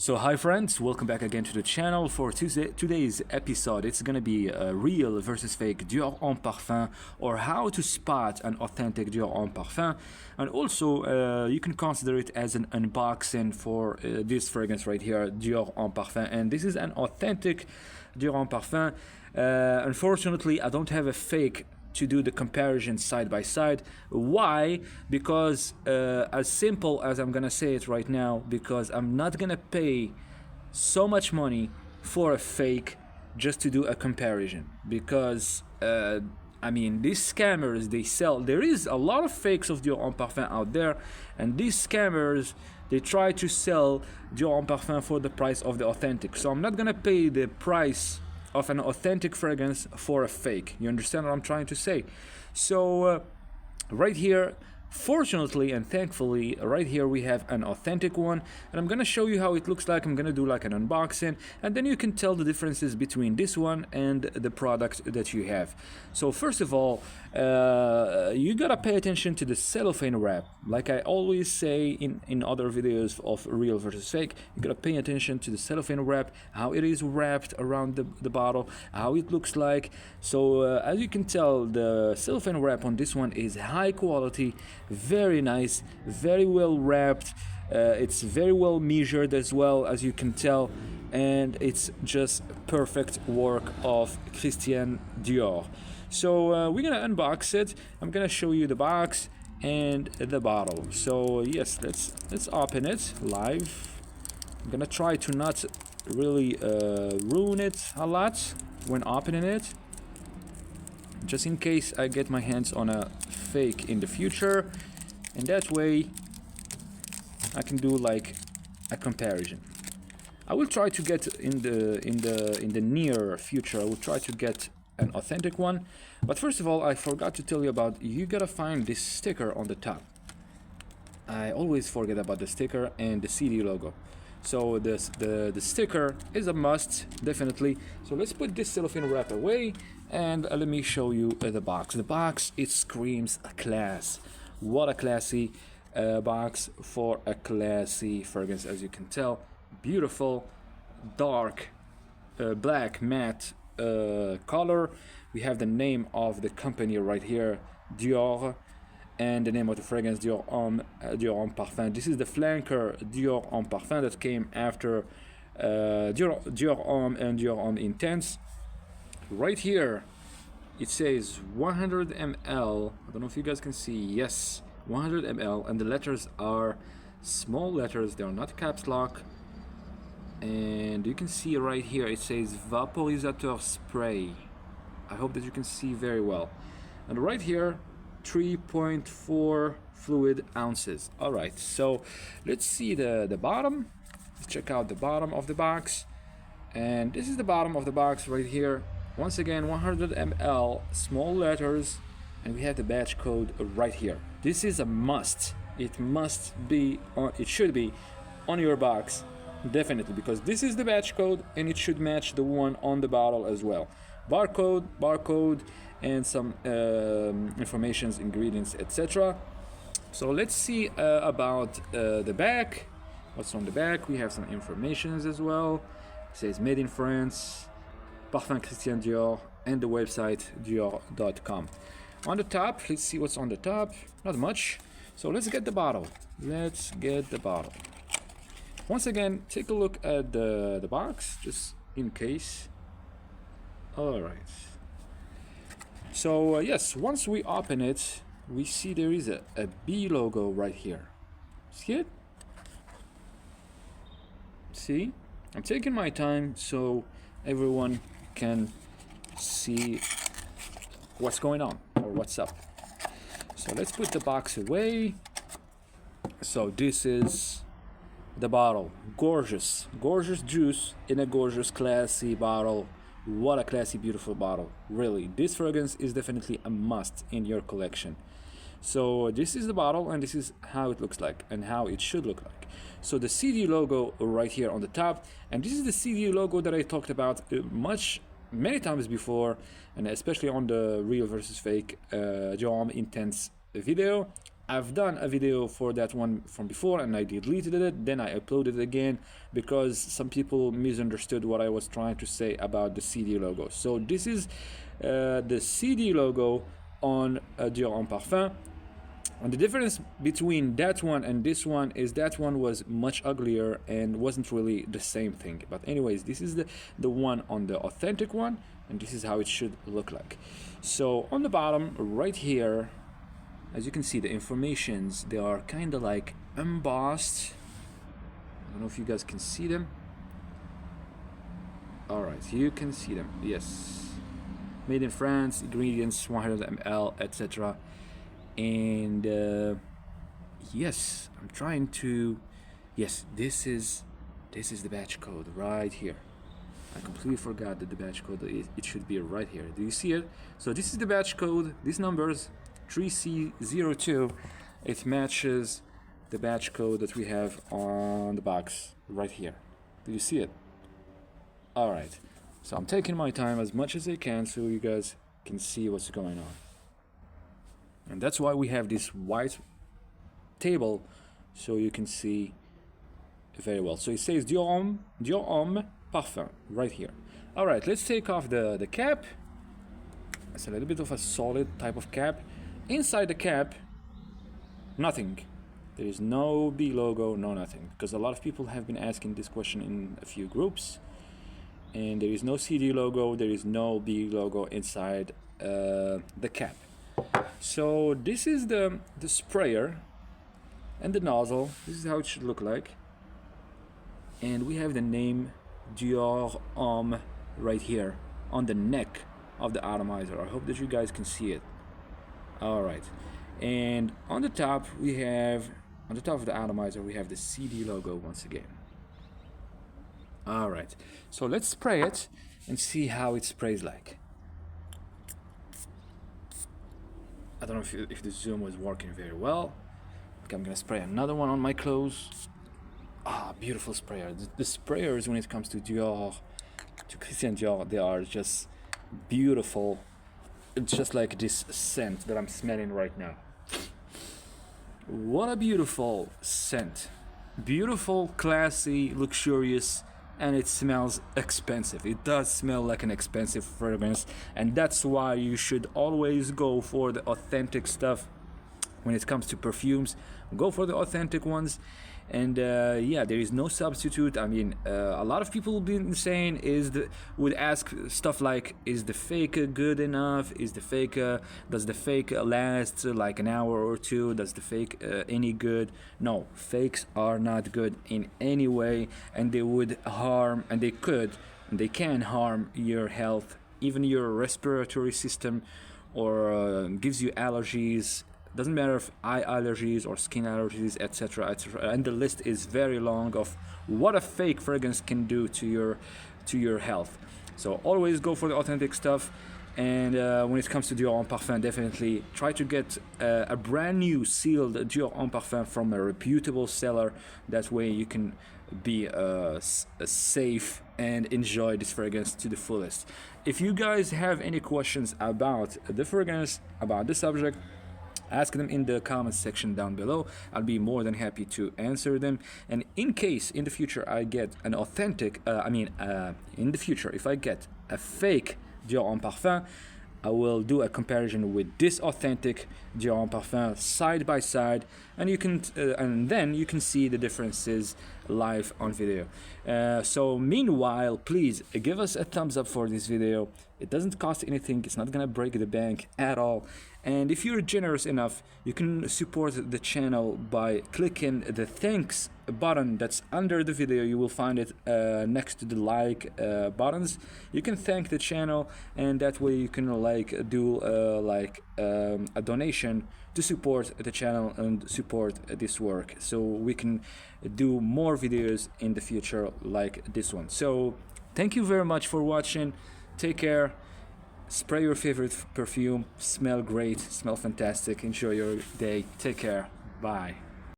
So hi friends, welcome back again to the channel. For today's episode, it's gonna be a real versus fake Dior Homme Parfum, or how to spot an authentic Dior Homme Parfum. And also you can consider it as an unboxing for this fragrance right here, Dior Homme Parfum. And this is an authentic Dior Homme Parfum. Unfortunately, I don't have a fake to do the comparison side by side. Why? Because as simple as I'm gonna say it right now, because I'm not gonna pay so much money for a fake just to do a comparison. Because I mean, these scammers, they sell, there is a lot of fakes of Dior Homme Parfum out there, and these scammers, they try to sell Dior Homme Parfum for the price of the authentic. So I'm not gonna pay the price of an authentic fragrance for a fake. You understand what I'm trying to say? So right here, fortunately and thankfully, right here we have an authentic one, and I'm gonna show you how it looks like. I'm gonna do like an unboxing, and then you can tell the differences between this one and the product that you have. So first of all, you gotta pay attention to the cellophane wrap. Like I always say in other videos of real versus fake, you gotta pay attention to the cellophane wrap, how it is wrapped around the bottle, how it looks like. So as you can tell, the cellophane wrap on this one is high quality, very nice, very well wrapped. It's very well measured as well, as you can tell, and it's just perfect work of Christian Dior. So we're gonna unbox it. I'm gonna show you the box and the bottle. So yes, let's open it live. I'm gonna try to not really ruin it a lot when opening it, just in case I get my hands on a fake in the future, and that way I can do like a comparison. I will try to get in the near future, I will try to get an authentic one. But first of all, I forgot to tell you about, you gotta find this sticker on the top. I always forget about the sticker and the CD logo. So the sticker is a must, definitely. So let's put this cellophane wrap away, and let me show you the box. The box, it screams class. What a classy box for a classy fragrance, as you can tell. Beautiful, dark, black matte color. We have the name of the company right here, Dior, and the name of the fragrance, Dior Homme Parfum. This is the flanker Dior Homme Parfum that came after Dior Homme and Dior Homme Intense. Right here it says 100 ml. I don't know if you guys can see. Yes, 100 ml, and the letters are small letters, they are not caps lock. And you can see right here it says vaporizateur spray. I hope that you can see very well. And right here, 3.4 fluid ounces. All right, so let's see the bottom. Let's check out the bottom of the box. And this is the bottom of the box right here. Once again, 100 ml, small letters, and we have the batch code right here. This is a must. It must be on, it should be on your box, definitely, because this is the batch code and it should match the one on the bottle as well. Barcode, and some informations, ingredients, etc. So let's see about the back. What's on the back? We have some informations as well. It says made in France, Parfum Christian Dior, and the website dior.com. On the top, let's see what's on the top. Not much. So let's get the bottle. Let's get the bottle. Once again, take a look at the box, just in case. All right. So yes, once we open it, we see there is a B logo right here. See it? See? I'm taking my time so everyone can see what's going on or what's up. So let's put the box away. So this is the bottle. Gorgeous juice in a gorgeous, classy bottle. What a classy, beautiful bottle. Really, this fragrance is definitely a must in your collection. So this is the bottle, and this is how it looks like and how it should look like. So the CD logo right here on the top, and this is the CD logo that I talked about many times before, and especially on the real versus fake Dior Homme Intense video. I've done a video for that one from before and I deleted it, then I uploaded it again because some people misunderstood what I was trying to say about the CD logo. So this is the CD logo on Dior Homme Parfum. And the difference between that one and this one is that one was much uglier and wasn't really the same thing. But anyways, this is the one on the authentic one, and this is how it should look like. So on the bottom right here, as you can see, the informations, they are kind of like embossed. I don't know if you guys can see them. All right, you can see them. Yes, made in France, ingredients 100 ml, etc. And yes, I'm trying to. Yes, this is the batch code right here. I completely forgot that the batch code it should be right here. Do you see it? So this is the batch code. These numbers 3C02. It matches the batch code that we have on the box right here. Do you see it? All right. So I'm taking my time as much as I can so you guys can see what's going on. And that's why we have this white table so you can see very well. So it says Dior Homme Parfum right here. All right, let's take off the cap. It's a little bit of a solid type of cap. Inside the cap, nothing. There is no B logo, no nothing. Because a lot of people have been asking this question in a few groups. And there is no CD logo, there is no B logo inside the cap. So this is the sprayer and the nozzle. This is how it should look like. And we have the name Dior Homme right here on the neck of the atomizer. I hope that you guys can see it. All right. And on the top of the atomizer, we have the CD logo once again. All right. So let's spray it and see how it sprays like. I don't know if the zoom was working very well. Okay, I'm gonna spray another one on my clothes. Ah, beautiful sprayer. The sprayers, when it comes to Dior, to Christian Dior, they are just beautiful. It's just like this scent that I'm smelling right now. What a beautiful scent. Beautiful, classy, luxurious, and it smells expensive. It does smell like an expensive fragrance, and that's why you should always go for the authentic stuff when it comes to perfumes. Go for the authentic ones. And yeah, there is no substitute. I mean, a lot of people been saying would ask stuff like, is the fake good enough? Is the fake does the fake last like an hour or two? Does the fake any good? No, fakes are not good in any way, and they would harm, and they can harm your health, even your respiratory system, or gives you allergies. Doesn't matter if eye allergies or skin allergies, etc., etc. And the list is very long of what a fake fragrance can do to your health. So always go for the authentic stuff. And when it comes to Dior Homme Parfum, definitely try to get a brand new sealed Dior Homme Parfum from a reputable seller. That way you can be safe and enjoy this fragrance to the fullest. If you guys have any questions about the fragrance, about the subject, ask them in the comments section down below. I'll be more than happy to answer them. And in case in the future I get an authentic, in the future if I get a fake Dior Homme Parfum, I will do a comparison with this authentic Dior Homme Parfum side by side, and then you can see the differences live on video. So meanwhile, please give us a thumbs up for this video. It doesn't cost anything. It's not gonna break the bank at all. And if you're generous enough, you can support the channel by clicking the thanks button that's under the video. You will find it next to the like buttons. You can thank the channel, and that way you can do a donation to support the channel and support this work, so we can do more videos in the future like this one. So thank you very much for watching. Take care. Spray your favorite perfume. Smell great. Smell fantastic. Enjoy your day. Take care. Bye.